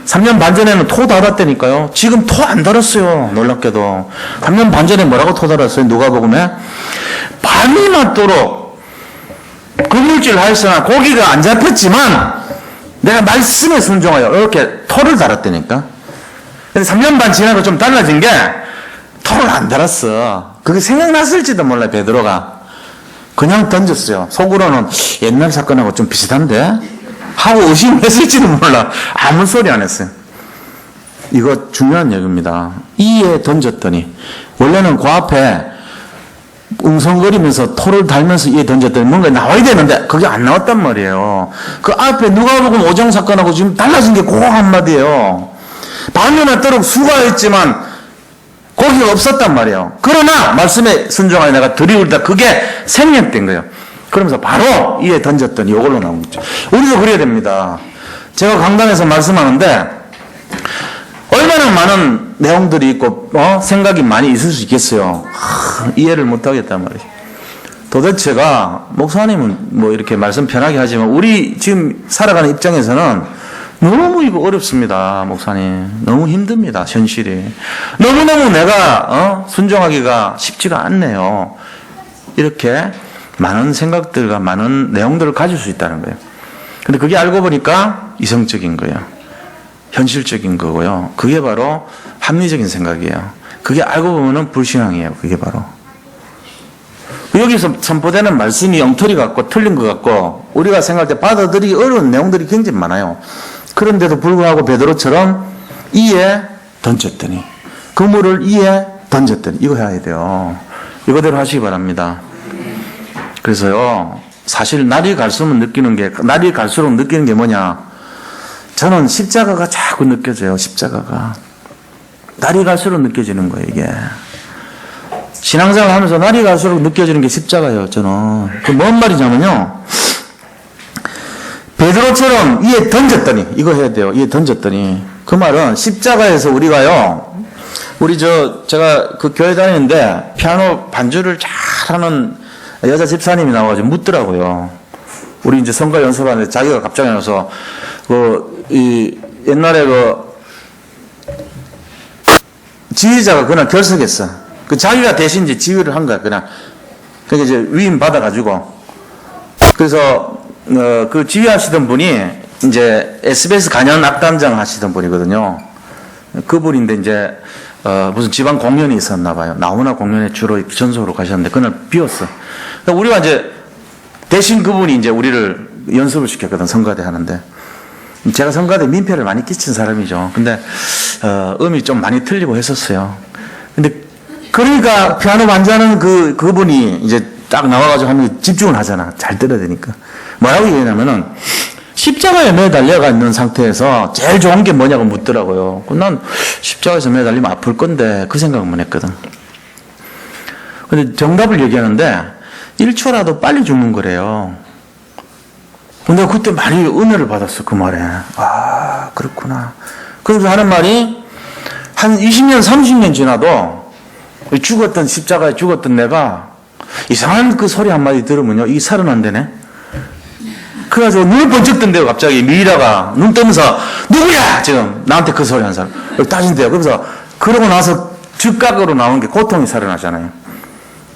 3년 반 전에는 토 달았다니까요. 지금 토 안 달았어요. 놀랍게도. 3년 반 전에 뭐라고 토 달았어요? 누가복음에? 밤이 맞도록 그물질 하였으나 고기가 안 잡혔지만 내가 말씀에 순종하여 이렇게 토를 달았다니까. 근데 3년 반 지나고 좀 달라진 게 토를 안 달았어. 그게 생각났을지도 몰라. 베드로가 그냥 던졌어요. 속으로는 옛날 사건하고 좀 비슷한데 하고 의심했을지도 몰라. 아무 소리 안 했어요. 이거 중요한 얘기입니다. 이에 던졌더니, 원래는 그 앞에 웅성거리면서 토를 달면서 이에 던졌더니 뭔가 나와야 되는데 그게 안 나왔단 말이에요. 그 앞에 누가복음 5장 사건하고 지금 달라진 게 그 한마디예요. 반면에 떠록 수고했지만 고기가 없었단 말이에요. 그러나 말씀에 순종하여 내가 들이울다, 그게 생략된 거예요. 그러면서 바로 이에 던졌더니 이걸로 나온 거죠. 우리도 그래야 됩니다. 제가 강단에서 말씀하는데 얼마나 많은 내용들이 있고 생각이 많이 있을 수 있겠어요. 이해를 못하겠단 말이에요. 도대체가 목사님은 뭐 이렇게 말씀 편하게 하지만 우리 지금 살아가는 입장에서는 너무 이거 어렵습니다. 목사님 너무 힘듭니다. 현실이 너무너무 내가 순종하기가 쉽지가 않네요. 이렇게 많은 생각들과 많은 내용들을 가질 수 있다는 거예요. 근데 그게 알고 보니까 이성적인 거예요. 현실적인 거고요. 그게 바로 합리적인 생각이에요. 그게 알고 보면은 불신앙이에요. 그게 바로. 여기서 선포되는 말씀이 엉터리 같고 틀린 것 같고 우리가 생각할 때 받아들이기 어려운 내용들이 굉장히 많아요. 그런데도 불구하고 베드로처럼 이에 던졌더니, 그물을 이에 던졌더니, 이거 해야 돼요. 이거대로 하시기 바랍니다. 그래서요, 사실 날이 갈수록 느끼는 게 뭐냐? 저는 십자가가 자꾸 느껴져요. 십자가가 날이 갈수록 느껴지는 거예요. 이게 신앙생활 하면서 날이 갈수록 느껴지는 게 십자가예요. 저는 그 뭔 말이냐면요, 베드로처럼 이에 던졌더니, 이거 해야 돼요. 이에 던졌더니, 그 말은 십자가에서 우리가요, 제가 그 교회 다니는데 피아노 반주를 잘하는 여자 집사님이 나와가지고 묻더라고요. 우리 이제 성가 연습하는데 자기가 갑자기 나와서 옛날에 지휘자가 그날 결석했어. 자기가 대신 이제 지휘를 한 거야. 그러니까 이제 위임 받아가지고. 그래서 그 지휘하시던 분이 이제 SBS 간현 악단장 하시던 분이거든요. 그분인데 이제 무슨 지방 공연이 있었나 봐요. 나훈아 공연에 주로 전속으로 가셨는데 그날 비었어. 그러니까 우리가 이제 대신 그분이 이제 우리를 연습을 시켰거든. 성가대 하는데. 제가 성가대 민폐를 많이 끼친 사람이죠. 근데 음이 좀 많이 틀리고 했었어요. 근데 그러니까 피아노 반주하는 그분이 이제 딱 나와가지고 하면 집중을 하잖아. 잘 들어야 되니까. 뭐라고 얘기하냐면은 십자가에 매달려가 있는 상태에서 제일 좋은 게 뭐냐고 묻더라고요. 난 십자가에서 매달리면 아플 건데 그 생각만 했거든. 근데 정답을 얘기하는데 1초라도 빨리 죽는 거래요. 근데 그때 많이 은혜를 받았어. 그 말에. 아, 그렇구나. 그래서 하는 말이 한 20년 30년 지나도 십자가에 죽었던 내가 이상한 그 소리 한마디 들으면요, 이게 살아난다네. 그래가지고 눈을 번쩍 뜬대요. 갑자기 미이라가 눈 뜨면서 누구야 지금 나한테 그 소리 한 사람 따진대요. 그래서 그러고 나서 즉각으로 나온 게 고통이 살아나잖아요.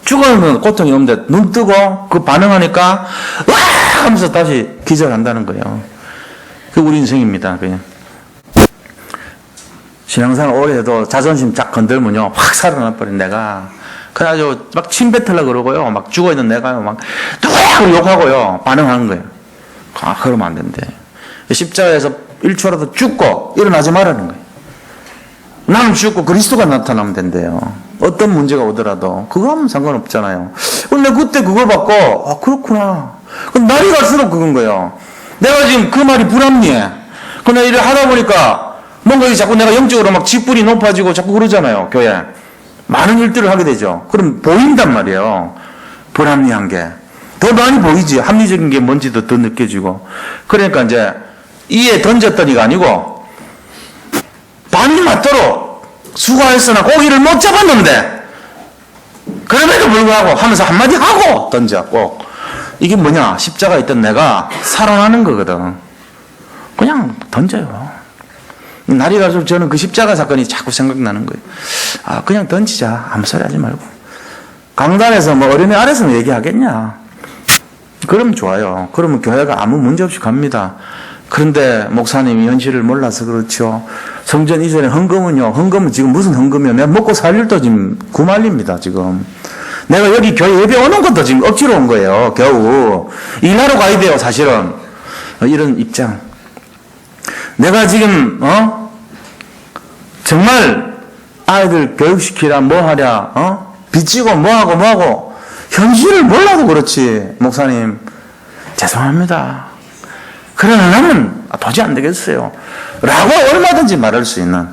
죽으면 고통이 없는데 눈 뜨고 그 반응하니까 와 하면서 다시 기절한다는 거예요. 그게 우리 인생입니다. 그냥 신앙생활 오래 해도 자존심 쫙 건들면요 확 살아나 버린 내가. 그래가지고 막 침 뱉으려고 그러고요, 막 죽어있는 내가요 막 누구야 욕하고요 반응하는 거예요. 아, 그러면 안 된대. 십자가에서 1초라도 죽고 일어나지 말라는 거예요. 나는 죽고 그리스도가 나타나면 된대요. 어떤 문제가 오더라도 그거 하면 상관없잖아요. 근데 그때 그걸 받고 아, 그렇구나. 그럼 날이 갈수록 그건 거예요. 내가 지금 그 말이 불합리해. 근데 일을 하다 보니까 뭔가 자꾸 내가 영적으로 막 직분이 높아지고 자꾸 그러잖아요. 교회 많은 일들을 하게 되죠. 그럼 보인단 말이에요. 불합리한 게 더 많이 보이지. 합리적인 게 뭔지도 더 느껴지고. 그러니까 이제 이에 던졌더니가 아니고 반이 맞도록 수고했으나 고기를 못 잡았는데 그럼에도 불구하고 하면서 한마디 하고 던졌고. 이게 뭐냐, 십자가 있던 내가 살아나는 거거든. 그냥 던져요. 날이 갈수록 저는 그 십자가 사건이 자꾸 생각나는 거예요. 아, 그냥 던지자. 아무 소리 하지 말고. 강단에서 뭐 어린애 아래서 얘기하겠냐. 그러면 좋아요. 그러면 교회가 아무 문제 없이 갑니다. 그런데 목사님이 현실을 몰라서 그렇죠. 성전 이전에 헌금은 지금 무슨 헌금이요? 내가 먹고 살 일도 지금 구말립니다, 지금. 내가 여기 교회 예배 오는 것도 지금 억지로 온 거예요, 겨우. 일하러 가야 돼요, 사실은. 이런 입장. 내가 지금, 정말 아이들 교육시키라, 뭐 하랴, 빚지고 뭐하고, 현실을 몰라도 그렇지, 목사님. 죄송합니다. 그러나 나는 도저히 안 되겠어요. 라고 얼마든지 말할 수 있는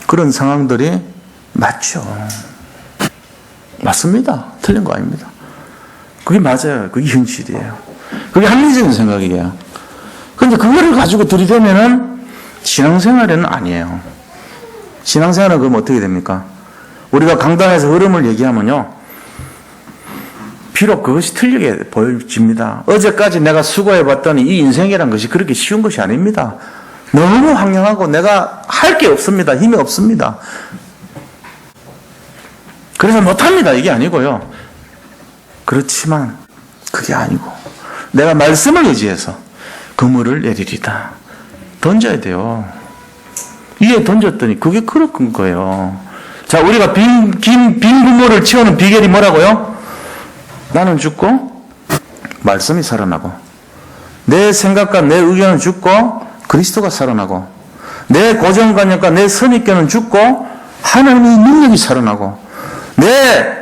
그런 상황들이 맞죠. 맞습니다. 틀린 거 아닙니다. 그게 맞아요. 그게 현실이에요. 그게 합리적인 생각이에요. 그런데 그거를 가지고 들이대면은 신앙생활에는 아니에요. 신앙생활은 그럼 어떻게 됩니까? 우리가 강단에서 흐름을 얘기하면요. 비록 그것이 틀리게 보여집니다. 어제까지 내가 수고해봤더니 이 인생이란 것이 그렇게 쉬운 것이 아닙니다. 너무 황량하고 내가 할 게 없습니다. 힘이 없습니다. 그래서 못합니다. 이게 아니고요. 그렇지만 그게 아니고 내가 말씀을 의지해서 그물을 내리리다. 던져야 돼요. 이에 던졌더니 그게 그런 거예요. 자, 우리가 빈 그물을 채우는 비결이 뭐라고요? 나는 죽고 말씀이 살아나고 내 생각과 내 의견은 죽고 그리스도가 살아나고 내 고정관념과 내 선입견은 죽고 하나님의 능력이 살아나고 내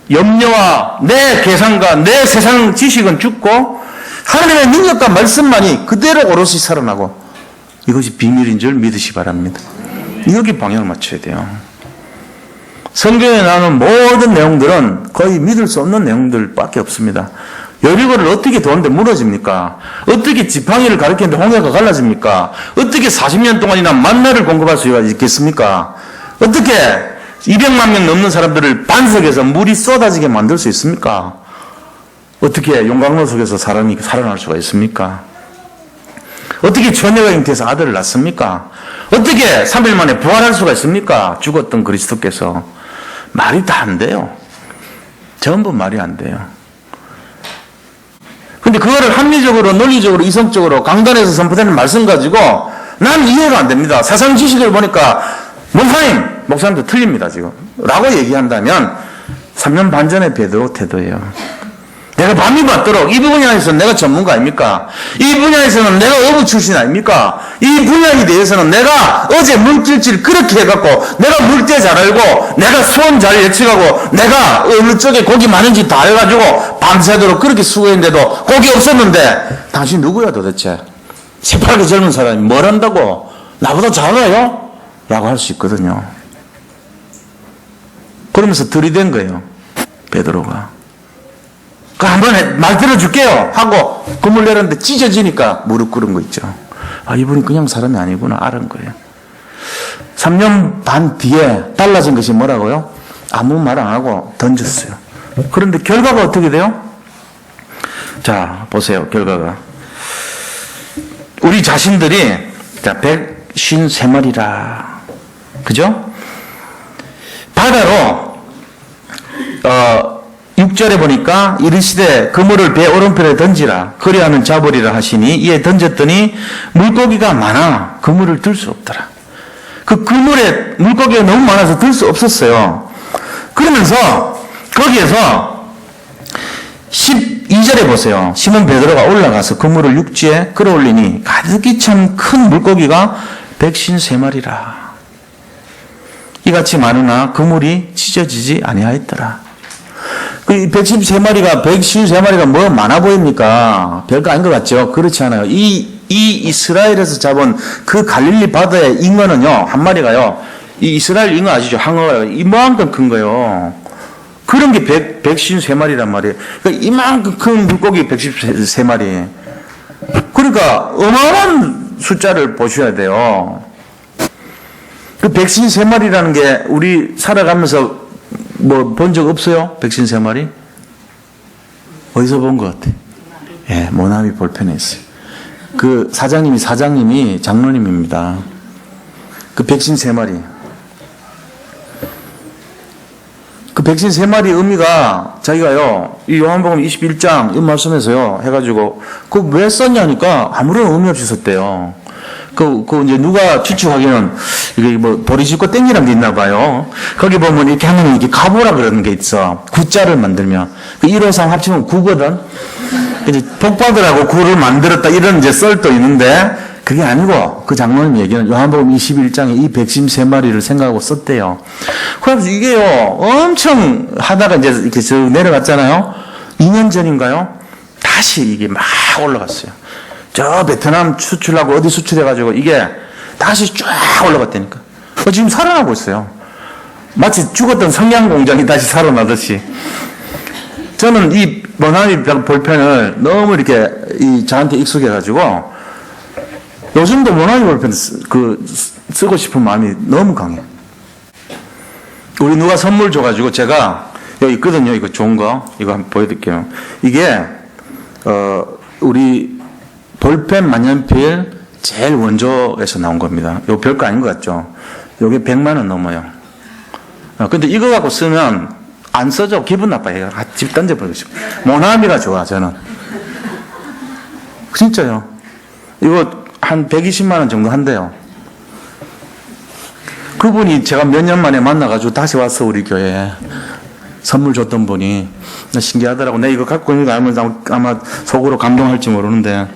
염려와 내 계산과 내 세상 지식은 죽고 하나님의 능력과 말씀만이 그대로 오롯이 살아나고 이것이 비밀인 줄 믿으시 바랍니다. 여기 방향을 맞춰야 돼요. 성경에 나오는 모든 내용들은 거의 믿을 수 없는 내용들밖에 없습니다. 여리고를 어떻게 도는데 무너집니까? 어떻게 지팡이를 가리키는데 홍해가 갈라집니까? 어떻게 40년 동안이나 만나를 공급할 수가 있겠습니까? 어떻게 200만 명 넘는 사람들을 반석에서 물이 쏟아지게 만들 수 있습니까? 어떻게 용광로 속에서 사람이 살아날 수가 있습니까? 어떻게 처녀가 잉태해서 아들을 낳습니까? 어떻게 3일 만에 부활할 수가 있습니까? 죽었던 그리스도께서. 말이 다 안 돼요. 전부 말이 안 돼요. 근데 그거를 합리적으로, 논리적으로, 이성적으로 강단에서 선포되는 말씀 가지고 난 이해가 안 됩니다. 세상 지식을 보니까 목사님도 틀립니다, 지금. 라고 얘기한다면 3년 반 전에 베드로 태도예요. 내가 밤이 받도록 이 분야에서는 내가 전문가 아닙니까? 이 분야에서는 내가 어부 출신 아닙니까? 이 분야에 대해서는 내가 어제 물질질 그렇게 해갖고 내가 물때 잘 알고 내가 수원 잘 예측하고 내가 어느 쪽에 고기 많은지 다 해가지고 밤새도록 그렇게 수고했는데도 고기 없었는데 당신 누구야 도대체? 새파랗게 젊은 사람이 뭘 한다고? 나보다 잘 알아요? 라고 할 수 있거든요. 그러면서 들이댄 거예요. 베드로가. 그 한번 말 들어줄게요 하고 그물 내렸는데 찢어지니까 무릎 꿇은 거 있죠. 아, 이분이 그냥 사람이 아니구나 알은 거예요. 3년 반 뒤에 달라진 것이 뭐라고요? 아무 말 안 하고 던졌어요. 그런데 결과가 어떻게 돼요? 자, 보세요. 결과가 우리 자신들이 153마리라 그죠? 바다로 6절에 보니까 이르시되 그물을 배 오른편에 던지라 그리하면 잡으리라 하시니 이에 던졌더니 물고기가 많아 그물을 들 수 없더라. 그 그물에 물고기가 너무 많아서 들 수 없었어요. 그러면서 거기에서 12절에 보세요. 시몬 베드로가 올라가서 그물을 육지에 끌어올리니 가득히 참 큰 물고기가 153마리라. 이같이 많으나 그물이 찢어지지 아니하였더라. 그 153마리가 뭐 많아 보입니까? 별거 아닌 것 같죠? 그렇지 않아요. 이 이스라엘에서 잡은 그 갈릴리 바다의 잉어는요, 한 마리가요, 이 이스라엘 잉어 아시죠? 항어가 이만큼 큰 거예요. 그런 게 153마리란 말이에요. 그러니까 이만큼 큰 물고기 153마리. 그러니까 어마어마한 숫자를 보셔야 돼요. 그 153마리라는 게 우리 살아가면서 뭐 본 적 없어요? 153마리? 어디서 본 것 같아? 예, 모나미 볼펜에 있어요. 그 사장님이 장로님입니다. 그 153마리. 그 백신 3마리 의미가 자기가요, 이 요한복음 21장 이 말씀에서요, 해가지고, 그거 왜 썼냐니까 아무런 의미 없이 썼대요. 이제 누가 추측하기는, 이게 뭐, 보리집고 땡기란 게 있나 봐요. 거기 보면 이렇게 하면 이렇게 가보라 그러는 게 있어. 구자를 만들면. 153 합치면 9거든. 이제 복받으라고 9를 만들었다 이런 이제 썰도 있는데, 그게 아니고, 그 장로님 얘기는 요한복음 21장에 이 백신 3마리를 생각하고 썼대요. 그래서 이게요, 엄청 하다가 이제 이렇게 쭉 내려갔잖아요. 2년 전인가요? 다시 이게 막 올라갔어요. 저 베트남 수출하고 어디 수출해가지고 이게 다시 쫙 올라갔다니까. 지금 살아나고 있어요. 마치 죽었던 성냥 공장이 다시 살아나듯이. 저는 이 모나미 볼펜을 너무 이렇게 저한테 익숙해가지고 요즘도 모나미 볼펜 쓰고 싶은 마음이 너무 강해요. 우리 누가 선물 줘가지고 제가 여기 있거든요. 이거 좋은 거. 이거 한번 보여드릴게요. 이게, 우리 볼펜 만년필 제일 원조에서 나온 겁니다. 이거 별거 아닌 것 같죠? 요게 100만 원 넘어요. 근데 이거 갖고 쓰면 안 써져. 기분 나빠요. 집 던져버리고 싶어. 모나미가 좋아, 저는. 진짜요. 이거 한 120만 원 정도 한대요. 그분이 제가 몇 년 만에 만나가지고 다시 왔어, 우리 교회에. 선물 줬던 분이. 신기하더라고. 내가 이거 갖고 있는 거 알면 아마 속으로 감동할지 모르는데.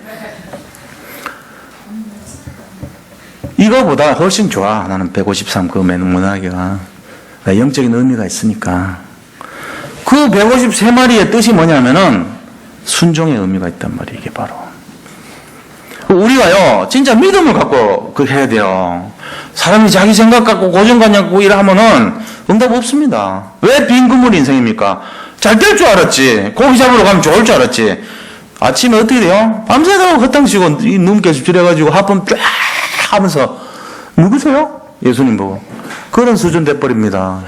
이거보다 훨씬 좋아. 나는 153 그 문화기가. 영적인 의미가 있으니까. 그 153마리의 뜻이 뭐냐면은 순종의 의미가 있단 말이에요, 이게 바로. 우리가요, 진짜 믿음을 갖고 해야 돼요. 사람이 자기 생각 갖고 고정관념 갖고 일하면은 응답 없습니다. 왜 빈 그물 인생입니까? 잘 될 줄 알았지. 고기 잡으러 가면 좋을 줄 알았지. 아침에 어떻게 돼요? 밤새도록 헛탕치고 눈 계속 줄여가지고 하품 쫙 하면서 누구세요? 예수님 보고. 그런 수준 돼버립니다.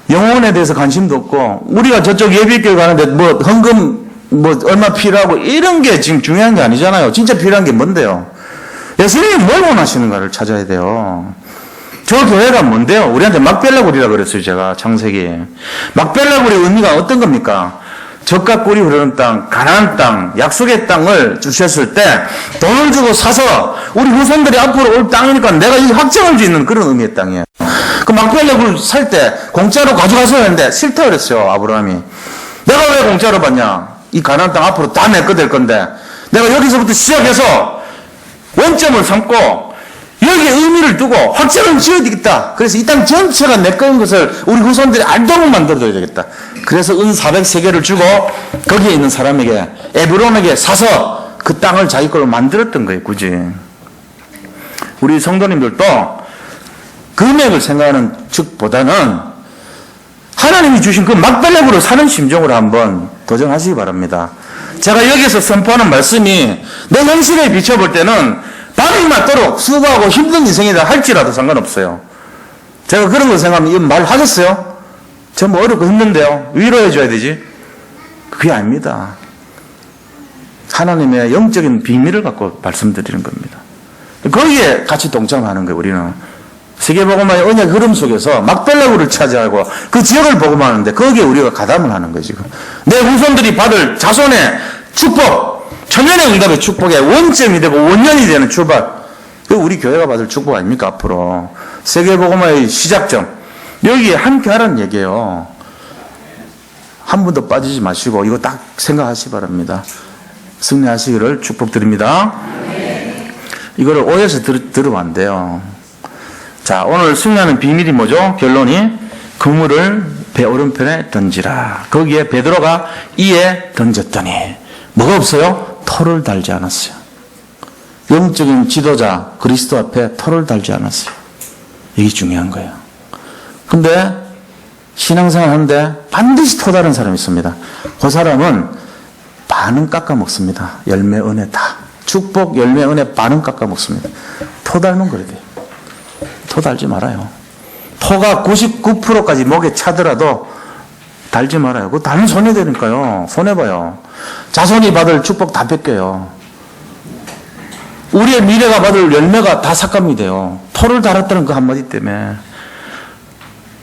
영혼에 대해서 관심도 없고 우리가 저쪽 예비교회 가는데 뭐 헌금 뭐 얼마 필요하고 이런 게 지금 중요한 게 아니잖아요. 진짜 필요한 게 뭔데요? 예수님이 뭘 원하시는가를 찾아야 돼요. 저 교회가 뭔데요? 우리한테 막벨라굴이라고 그랬어요. 제가 창세기. 막벨라굴의 의미가 어떤 겁니까? 젖과 꿀이 흐르는 땅, 가나안 땅, 약속의 땅을 주셨을 때 돈을 주고 사서 우리 후손들이 앞으로 올 땅이니까 내가 이 확정을 짓는 그런 의미의 땅이에요. 그 막벨라굴 살 때 공짜로 가져가서야 하는데 싫다 그랬어요. 아브라함이. 내가 왜 공짜로 받냐? 이 가나안 땅 앞으로 다 내 거 될 건데 내가 여기서부터 시작해서 원점을 삼고 여기에 의미를 두고 확정을 지어야 되겠다. 그래서 이 땅 전체가 내 거인 것을 우리 후손들이 알도록 만들어줘야 되겠다. 그래서 은 400세계를 주고 거기에 있는 사람에게 에브론에게 사서 그 땅을 자기 걸로 만들었던 거예요. 굳이. 우리 성도님들도 금액을 생각하는 측보다는 하나님이 주신 그 막벨락으로 사는 심정으로 한번 도전하시기 바랍니다. 제가 여기서 선포하는 말씀이 내 현실에 비춰볼 때는 밤이 맞도록 수고하고 힘든 인생이다 할지라도 상관없어요. 제가 그런 거 생각하면 이거 말하겠어요? 저 뭐 어렵고 힘든데요. 위로해줘야 되지? 그게 아닙니다. 하나님의 영적인 비밀을 갖고 말씀드리는 겁니다. 거기에 같이 동참하는 거예요. 우리는. 세계복음화의 언약 흐름 속에서 막벨라구를 차지하고 그 지역을 복음하는데 거기에 우리가 가담을 하는 거예요. 지금. 내 후손들이 받을 자손의 축복, 천년의 응답의 축복의 원점이 되고 원년이 되는 출발. 그 우리 교회가 받을 축복 아닙니까? 앞으로. 세계복음화의 시작점. 여기에 함께 하라는 얘기예요. 한 분도 빠지지 마시고 이거 딱 생각하시기 바랍니다. 승리하시기를 축복드립니다. 이거를 오해해서 들으면 안 돼요. 자, 오늘 승리하는 비밀이 뭐죠? 결론이 그물을 배 오른편에 던지라. 거기에 베드로가 이에 던졌더니 뭐가 없어요? 털을 달지 않았어요. 영적인 지도자 그리스도 앞에 털을 달지 않았어요. 이게 중요한 거예요. 근데 신앙생활 하는데 반드시 토다른 사람이 있습니다. 그 사람은 반은 깎아 먹습니다. 열매 은혜 다. 축복 열매 은혜 반은 깎아 먹습니다. 토 닮은 그래야 돼요. 토 달지 말아요. 토가 99%까지 목에 차더라도 달지 말아요. 그거 달면 손해되니까요. 손해봐요. 자손이 받을 축복 다 뺏겨요. 우리의 미래가 받을 열매가 다 삭감이 돼요. 토를 달았다는 그 한마디 때문에.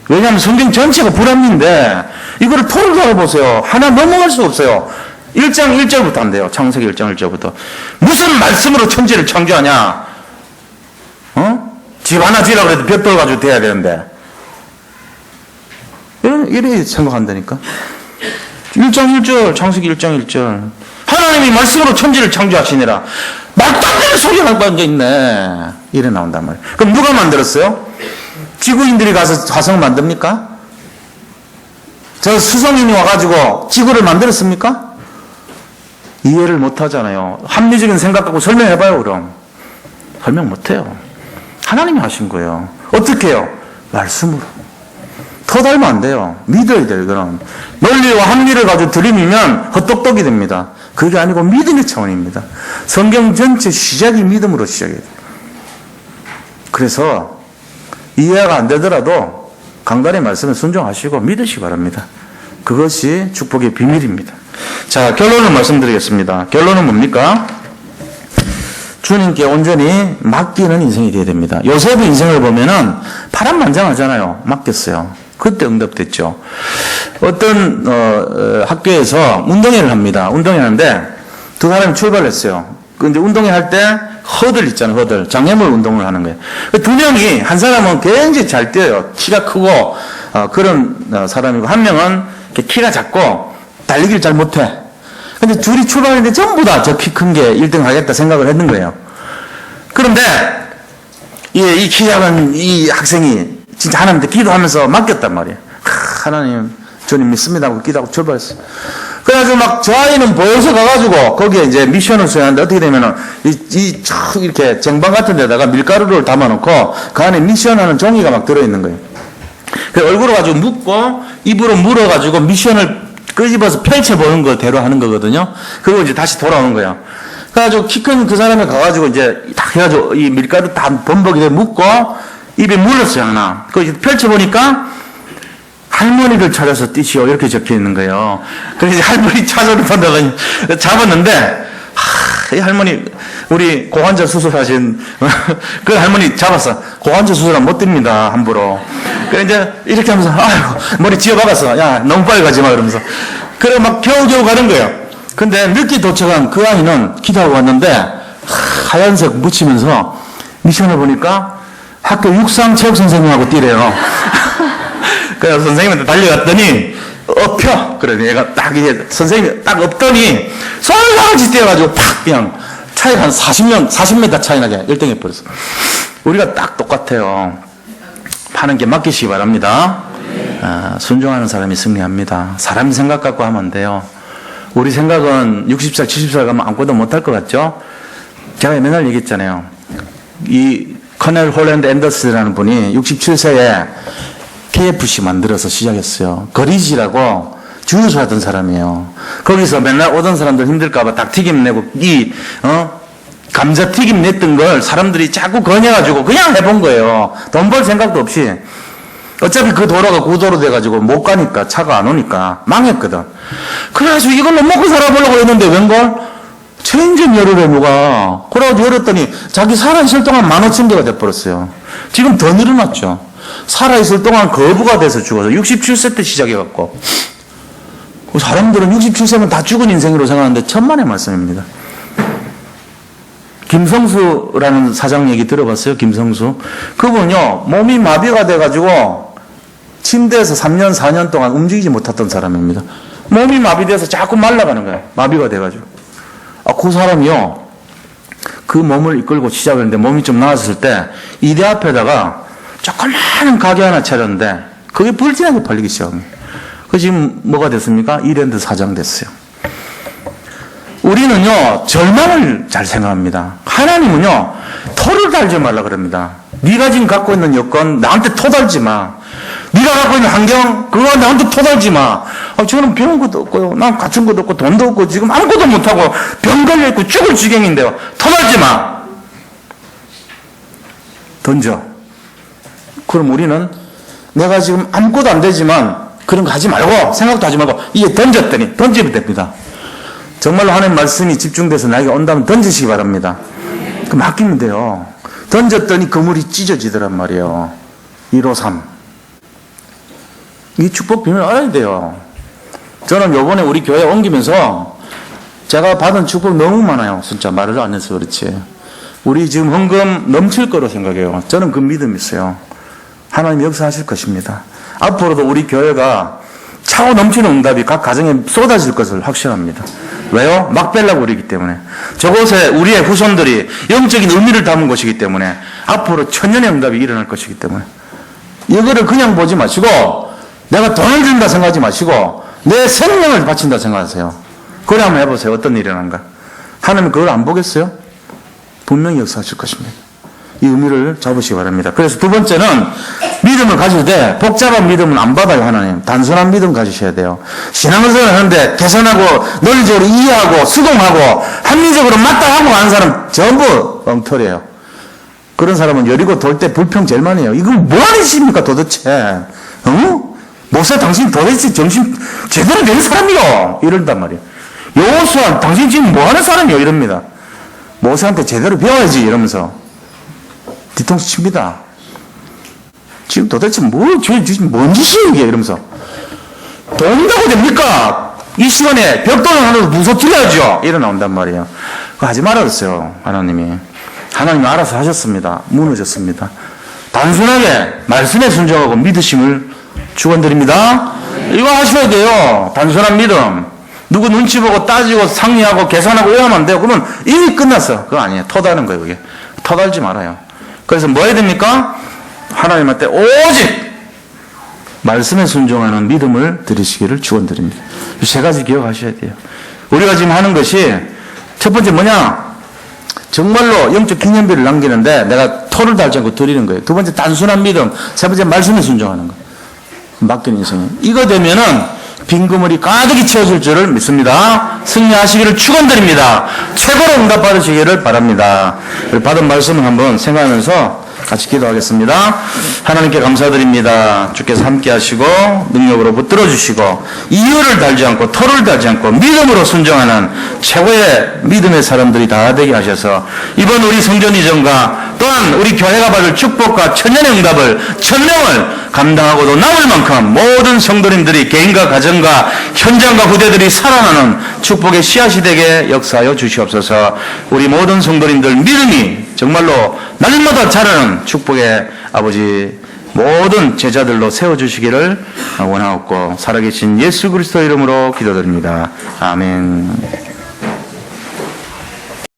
왜냐하면 성경 전체가 불합리인데 이거를 토를 달아보세요. 하나 넘어갈 수 없어요. 1장 1절부터 한대요. 창세기 1장 1절부터. 무슨 말씀으로 천지를 창조하냐? 집 하나 지으라고 해도 벽돌 가지고 돼야 되는데. 이래 생각한다니까. 1장 1절, 창세기 1장 1절. 하나님이 말씀으로 천지를 창조하시니라. 말도 안 되는 소리가 나고 앉아있네. 이래 나온단 말이에요. 그럼 누가 만들었어요? 지구인들이 가서 화성을 만듭니까? 저 수성인이 와가지고 지구를 만들었습니까? 이해를 못 하잖아요. 합리적인 생각 갖고 설명해봐요, 그럼. 설명 못 해요. 하나님이 하신 거예요. 어떻게 해요? 말씀으로. 더 닮으면 안 돼요. 믿어야 돼요, 이거는. 논리와 합리를 가지고 들이미면 헛똑똑이 됩니다. 그게 아니고 믿음의 차원입니다. 성경 전체 시작이 믿음으로 시작해야 돼요. 그래서 이해가 안 되더라도 강단의 말씀을 순종하시고 믿으시기 바랍니다. 그것이 축복의 비밀입니다. 자, 결론을 말씀드리겠습니다. 결론은 뭡니까? 주님께 온전히 맡기는 인생이 되어야 됩니다. 요셉의 인생을 보면은 파란만장하잖아요. 맡겼어요. 그때 응답됐죠. 어떤 학교에서 운동회를 합니다. 운동회 하는데 두 사람이 출발했어요. 근데 운동회 할 때 허들 있잖아요. 허들. 장애물 운동을 하는 거예요. 두 명이, 한 사람은 굉장히 잘 뛰어요. 키가 크고 그런 사람이고, 한 명은 키가 작고 달리기를 잘 못해. 근데 둘이 출발했는데 전부 다 저 키 큰 게 1등 하겠다 생각을 했는 거예요. 그런데 이 키 작은 이 학생이 진짜 하나님한테 기도하면서 맡겼단 말이에요. 하나님, 주님 믿습니다 하고 기도하고 출발했어요. 그래가지고 막 저 아이는 보여서 가가지고 거기에 이제 미션을 수행하는데 어떻게 되면은 이렇게 쟁반 같은 데다가 밀가루를 담아놓고 그 안에 미션하는 종이가 막 들어있는 거예요. 그 얼굴을 가지고 묶고 입으로 물어가지고 미션을 끄집어서 펼쳐보는 거대로 하는 거거든요. 그리고 이제 다시 돌아오는 거예요. 그래가지고 키 큰 그 사람이 가가지고 이제 딱 해가지고 이 밀가루 다 범벅에 묶고 입에 물었어요, 하나. 그거 이제 펼쳐보니까 할머니를 찾아서 뛰시오. 이렇게 적혀 있는 거예요. 그래서 할머니 찾아서 본다고 잡았는데, 이 할머니, 우리 고관절 수술하신, 그 할머니 잡았어. 고관절 수술하면 못 뜁니다, 함부로. 그래, 이제 이렇게 하면서, 아이고, 머리 쥐어박았어. 야, 너무 빨리 가지 마, 그러면서. 그래, 막 겨우겨우 가는 거예요. 근데 늦게 도착한 그 아이는 기도하고 왔는데, 하얀색 묻히면서 미션을 보니까 학교 육상체육 선생님하고 뛰래요. 그래서 선생님한테 달려갔더니 엎혀. 그래 얘가 딱 이제 선생님이 딱 엎더니 솔솔지 뛰어가지고 팍 그냥 차이가 한 40m 차이 나게 1등 해버렸어. 우리가 딱 똑같아요. 파는 게 맡기시기 바랍니다. 순종하는 사람이 승리합니다. 사람 생각 갖고 하면 안 돼요. 우리 생각은 60살 70살 가면 아무것도 못할 것 같죠. 제가 맨날 얘기했잖아요. 이 커넬 홀랜드 앤더슨이라는 분이 67세에 KFC 만들어서 시작했어요. 거리지라고 주유소 하던 사람이에요. 거기서 맨날 오던 사람들 힘들까봐 닭튀김 내고 감자튀김 냈던 걸 사람들이 자꾸 거녀가지고 그냥 해본 거예요. 돈 벌 생각도 없이. 어차피 그 도로가 구도로 돼가지고 못 가니까 차가 안 오니까 망했거든. 그래가지고 이걸로 먹고 살아보려고 했는데 웬걸? 체인점 열으래 누가. 그래가지고 열었더니 자기 살아있을 동안 15,000개가 돼버렸어요. 지금 더 늘어났죠. 살아있을 동안 거부가 돼서 죽어서 67세 때 시작해갖고 사람들은 67세면 다 죽은 인생으로 생각하는데 천만의 말씀입니다. 김성수라는 사장 얘기 들어봤어요? 김성수. 그분요 몸이 마비가 돼가지고 침대에서 3년 4년 동안 움직이지 못했던 사람입니다. 몸이 마비돼서 자꾸 말라가는 거예요. 마비가 돼가지고. 그 사람이요 그 몸을 이끌고 시작을 했는데 몸이 좀 나았을 때 이대 앞에다가 조그마한 가게 하나 차렸는데 그게 불티나게 팔리기 시작합니다. 그 지금 뭐가 됐습니까? 이랜드 사장 됐어요. 우리는요 절망을 잘 생각합니다. 하나님은요 토를 달지 말라 그럽니다. 네가 지금 갖고 있는 여건 나한테 토 달지 마. 네가 갖고 있는 환경 그거 나한테 토 달지 마. 저는 배운 것도 없고요. 난 갖춘 것도 없고 돈도 없고 지금 아무것도 못하고 병 걸려있고 죽을 지경인데요. 토 달지 마. 던져. 그럼 우리는 내가 지금 아무것도 안 되지만 그런 거 하지 말고 생각도 하지 말고 이게 던졌더니 던지면 됩니다. 정말로 하나님 말씀이 집중돼서 나에게 온다면 던지시기 바랍니다. 그 맡기면 돼요. 던졌더니 그물이 찢어지더란 말이에요. 153 이 축복 비밀을 알아야 돼요. 저는 요번에 우리 교회 옮기면서 제가 받은 축복 너무 많아요. 진짜 말을 안 해서 그렇지. 우리 지금 헌금 넘칠 거로 생각해요. 저는 그 믿음이 있어요. 하나님 역사하실 것입니다. 앞으로도 우리 교회가 차고 넘치는 응답이 각 가정에 쏟아질 것을 확신합니다. 왜요? 막 빼려고 그러기 때문에. 저곳에 우리의 후손들이 영적인 의미를 담은 곳이기 때문에 앞으로 천년의 응답이 일어날 것이기 때문에 이거를 그냥 보지 마시고 내가 돈을 준다 생각하지 마시고 내 생명을 바친다 생각하세요. 그래 한번 해보세요. 어떤 일이 일어난가. 하나님 그걸 안 보겠어요? 분명히 역사하실 것입니다. 이 의미를 잡으시기 바랍니다. 그래서 두 번째는 믿음을 가질 때 복잡한 믿음은 안 받아요. 하나님 단순한 믿음 가지셔야 돼요. 신앙생활을 하는데 계산하고 논리적으로 이해하고 수긍하고 합리적으로 맞다하고 하는 사람 전부 엉터리예요. 그런 사람은 여리고 돌 때 불평 제일 많이 해요. 이건 뭐 하는 짓입니까 도대체? 목사 당신 도대체 정신 제대로 된 사람이요? 이런단 말이에요. 여호수아 당신 지금 뭐 하는 사람이요? 이럽니다. 모세한테 제대로 배워야지 이러면서 뒤통수 칩니다. 지금 도대체 뭔 짓이에요 이게? 이러면서 돈다고 됩니까? 이 시간에 벽돌을 하나로 무서뜨려야죠. 이러 나온단 말이에요. 그거 하지 말았어요. 하나님이 알아서 하셨습니다. 무너졌습니다. 단순하게 말씀에 순종하고 믿으심을 축원드립니다. 이거 하셔야 돼요. 단순한 믿음. 누구 눈치 보고 따지고 상의하고 계산하고 이러면 안 돼요. 그러면 이미 끝났어. 그거 아니에요. 터다는 거예요. 그게 터달지 말아요. 그래서 뭐 해야 됩니까? 하나님한테 오직 말씀에 순종하는 믿음을 드리시기를 축원드립니다. 세 가지 기억하셔야 돼요. 우리가 지금 하는 것이 첫 번째 뭐냐? 정말로 영적 기념비를 남기는데 내가 토를 달지 않고 드리는 거예요. 두 번째 단순한 믿음. 세 번째 말씀에 순종하는 거. 맡긴 인생이. 이거 되면은 빈그물이 가득히 채워질 줄을 믿습니다. 승리하시기를 축원드립니다. 최고로 응답 받으시기를 바랍니다. 받은 말씀을 한번 생각하면서 같이 기도하겠습니다. 하나님께 감사드립니다. 주께서 함께 하시고 능력으로 붙들어 주시고 이유를 달지 않고 토를 달지 않고 믿음으로 순종하는 최고의 믿음의 사람들이 다 되게 하셔서 이번 우리 성전 이전과 또한 우리 교회가 받을 축복과 천년의 응답을 천명을 감당하고도 남을 만큼 모든 성도님들이 개인과 가정과 현장과 후대들이 살아나는 축복의 씨앗이 되게 역사하여 주시옵소서. 우리 모든 성도님들 믿음이 정말로 날마다 자라는 축복의 아버지 모든 제자들로 세워주시기를 원하옵고 살아계신 예수 그리스도 이름으로 기도드립니다. 아멘.